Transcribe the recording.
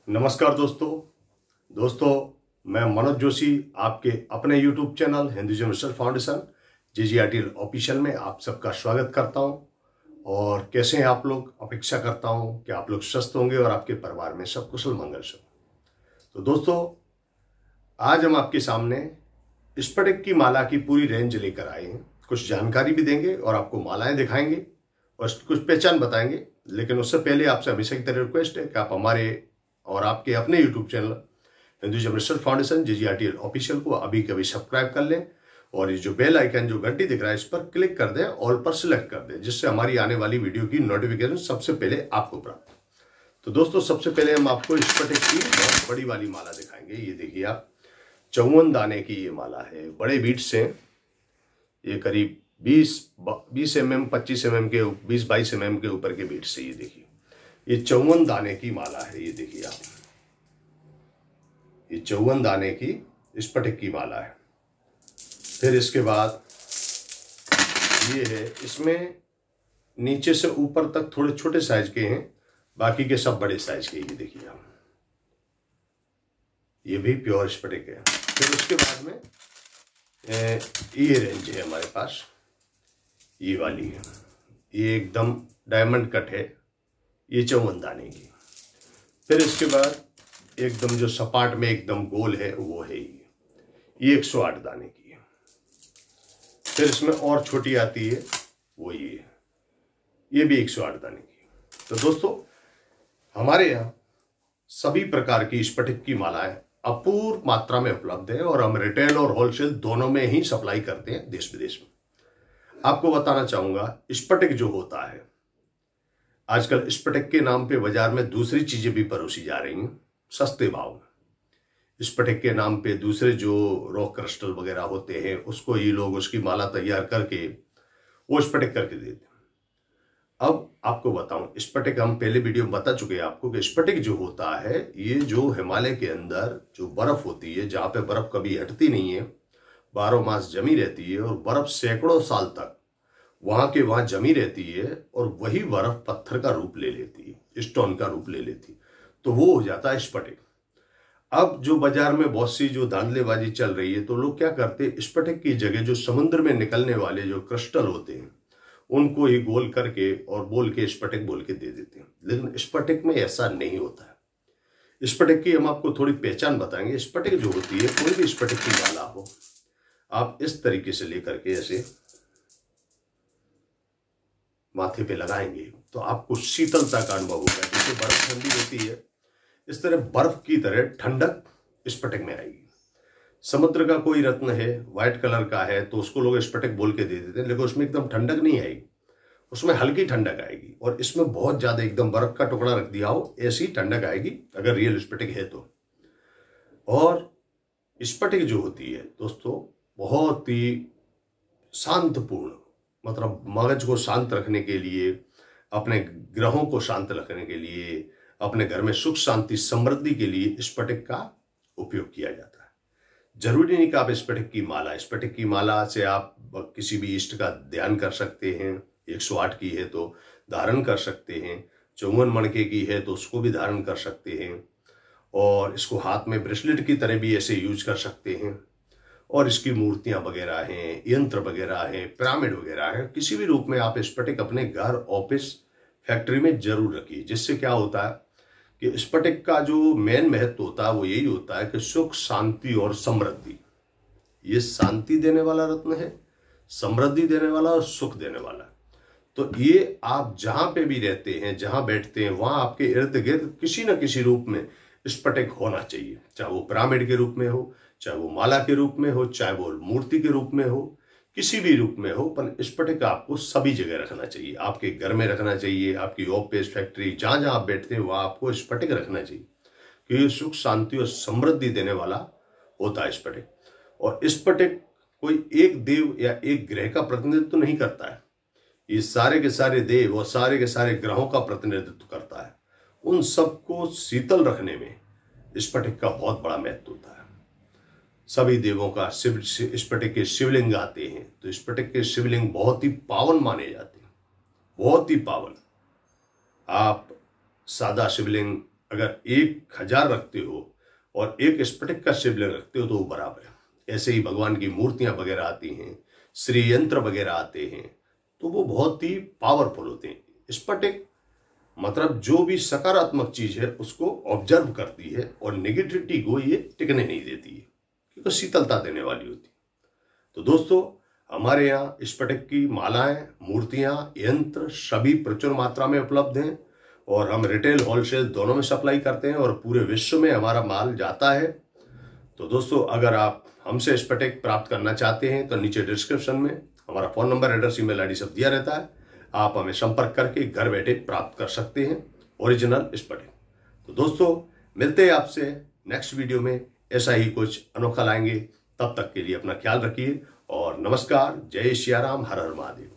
नमस्कार दोस्तों मैं मनोज जोशी आपके अपने YouTube channel Hinduism research foundation JGRTL official में आप सबका स्वागत करता हूं। और कैसे हैं आप लोग? अपेक्षा करता हूं कि आप लोग स्वस्थ होंगे और आपके परिवार में सब कुशल मंगल से। तो दोस्तों, आज हम आपके सामने स्फटिक की माला की पूरी रेंज लेकर आए हैं। कुछ जानकारी भी देंगे और आपको मालाएं दिखाएंगे और कुछ पहचान बताएंगे। लेकिन उससे पहले आपसे हमेशा की तरह रिक्वेस्ट है कि आप हमारे और आपके अपने YouTube channel Hinduism research foundation JGRTL official को अभी कभी सब्सक्राइब कर लें और ये जो बेल आइकन जो घंटी दिख रहा है इस पर क्लिक कर दें, ऑल पर सिलेक्ट कर दें, जिससे हमारी आने वाली वीडियो की नोटिफिकेशन सबसे पहले आपको प्राप्त। तो दोस्तों, सबसे पहले हम आपको स्फटिक की बहुत बड़ी वाली माला दिखाएंगे। ये देखिए आप, 54 दाने की ये माला है, बड़े बीट्स हैं। ये करीब 20 mm 25 mm के 20-22 mm के ऊपर के बीट्स से। ये देखिए, ये 54 दाने की माला है। ये देखिए आप, ये 54 दाने की स्फटिक की माला है। फिर इसके बाद ये है, इसमें नीचे से ऊपर तक थोड़े छोटे साइज के हैं, बाकी के सब बड़े साइज के। ये देखिए आप, ये भी प्योर स्फटिक है। फिर उसके बाद में ये रेंज है हमारे पास, ये वाली है, ये एकदम डायमंड कट है, ये 54 दाने की। फिर इसके बाद एकदम जो सपाट में एकदम गोल है वो है ये 108 दाने की है। फिर इसमें और छोटी आती है वो ये भी 108 दाने की। तो दोस्तों, हमारे यहाँ सभी प्रकार की स्फटिक की मालाएं अपूर्व मात्रा में उपलब्ध है और हम रिटेल और होलसेल दोनों में ही सप्लाई करते हैं, देश विदेश में। आपको बताना चाहूंगा, स्फटिक जो होता है, आजकल स्फटिक के नाम पे बाजार में दूसरी चीजें भी परोसी जा रही हैं सस्ते भाव में। स्फटिक के नाम पे दूसरे जो रॉक क्रिस्टल वगैरह होते हैं उसको ये लोग उसकी माला तैयार करके वो स्फटिक करके देते हैं। अब आपको बताऊं, स्फटिक हम पहले वीडियो में बता चुके हैं आपको कि स्फटिक जो होता है, ये जो हिमालय के अंदर जो बर्फ होती है, जहां पे बर्फ कभी हटती नहीं है, 12 मास जमी रहती है और बर्फ सैकड़ों साल तक वहां के वहां जमी रहती है और वही बर्फ पत्थर का रूप ले लेती है, स्टोन का रूप ले लेती है, तो वो हो जाता है स्फटिक। अब जो बाजार में बहुत सी जो धांधलेबाजी चल रही है, तो लोग क्या करते हैं, स्फटिक की जगह जो समुद्र में निकलने वाले जो क्रिस्टल होते हैं उनको ही गोल करके और बोल के स्फटिक बोल के दे देते हैं। लेकिन स्फटिक में ऐसा नहीं होता है। स्फटिक की हम आपको थोड़ी पहचान बताएंगे। स्फटिक जो होती है, कोई भी स्फटिक की माला हो, आप इस तरीके से लेकर के ऐसे माथे पे लगाएंगे तो आपको शीतलता का अनुभव होगा। जैसे बर्फ ठंडी होती है, इस तरह बर्फ की तरह ठंडक स्फटिक में आएगी। समुद्र का कोई रत्न है, व्हाइट कलर का है, तो उसको लोग स्फटिक बोल के दे देते हैं, लेकिन उसमें एकदम ठंडक नहीं आएगी, उसमें हल्की ठंडक आएगी। और इसमें बहुत ज्यादा एकदम बर्फ का टुकड़ा रख दिया हो, ऐसी ठंडक आएगी अगर रियल स्फटिक है तो। और स्फटिक जो होती है दोस्तों, बहुत ही शांतपूर्ण, मतलब मगज को शांत रखने के लिए, अपने ग्रहों को शांत रखने के लिए, अपने घर में सुख शांति समृद्धि के लिए स्फटिक का उपयोग किया जाता है। जरूरी नहीं कि आप स्फटिक की माला से आप किसी भी इष्ट का ध्यान कर सकते हैं। 108 की है तो धारण कर सकते हैं, 54 मणके की है तो उसको भी धारण कर सकते हैं, और इसको हाथ में ब्रेसलेट की तरह भी ऐसे यूज कर सकते हैं। और इसकी मूर्तियां वगैरह हैं, यंत्र वगैरह हैं, पिरामिड वगैरह है, किसी भी रूप में आप स्फटिक अपने घर, ऑफिस, फैक्ट्री में जरूर रखिए। जिससे क्या होता है कि स्फटिक का जो मेन महत्व होता है वो यही होता है कि सुख, शांति और समृद्धि। ये शांति देने वाला रत्न है, समृद्धि देने वाला और सुख देने वाला। तो ये आप जहां पे भी रहते हैं, जहां बैठते हैं, वहां आपके इर्द गिर्द किसी न किसी रूप में स्फटिक होना चाहिए। चाहे वो पिरामिड के रूप में हो, चाहे वो माला के रूप में हो, चाहे वो मूर्ति के रूप में हो, किसी भी रूप में हो, पर स्फटिक आपको सभी जगह रखना चाहिए। आपके घर में रखना चाहिए, आपकी ऑफिस, फैक्ट्री, जहां जहां आप बैठते हैं वहां आपको स्फटिक रखना चाहिए, क्योंकि सुख, शांति और समृद्धि देने वाला होता है स्फटिक। और स्फटिक कोई एक देव या एक ग्रह का प्रतिनिधित्व नहीं करता है, ये सारे के सारे देव और सारे के सारे ग्रहों का प्रतिनिधित्व करता है। उन सबको शीतल रखने में स्फटिक का बहुत बड़ा महत्व होता है। सभी देवों का स्फटिक के शिवलिंग आते हैं, तो स्फटिक के शिवलिंग बहुत ही पावन माने जाते हैं, बहुत ही पावन। आप सादा शिवलिंग अगर 1000 रखते हो और एक स्फटिक का शिवलिंग रखते हो तो वो बराबर है। ऐसे ही भगवान की मूर्तियां वगैरह आती हैं, श्री यंत्र वगैरह आते हैं, तो वो बहुत ही पावरफुल होते हैं। स्फटिक मतलब जो भी सकारात्मक चीज है उसको ऑब्जर्व करती है और नेगेटिविटी को ये टिकने नहीं देती है, क्योंकि शीतलता देने वाली होती है। तो दोस्तों, हमारे यहाँ स्फटिक की मालाएं, मूर्तियां, यंत्र सभी प्रचुर मात्रा में उपलब्ध हैं और हम रिटेल होलसेल दोनों में सप्लाई करते हैं और पूरे विश्व में हमारा माल जाता है। तो दोस्तों, अगर आप हमसे स्फटिक प्राप्त करना चाहते हैं तो नीचे डिस्क्रिप्शन में हमारा phone number, address, email ID सब दिया रहता है। आप हमें संपर्क करके घर बैठे प्राप्त कर सकते हैं ओरिजिनल स्फटिक। तो दोस्तों, मिलते हैं आपसे नेक्स्ट वीडियो में, ऐसा ही कुछ अनोखा लाएंगे। तब तक के लिए अपना ख्याल रखिए और नमस्कार। जय सिया राम, हर हर महादेव।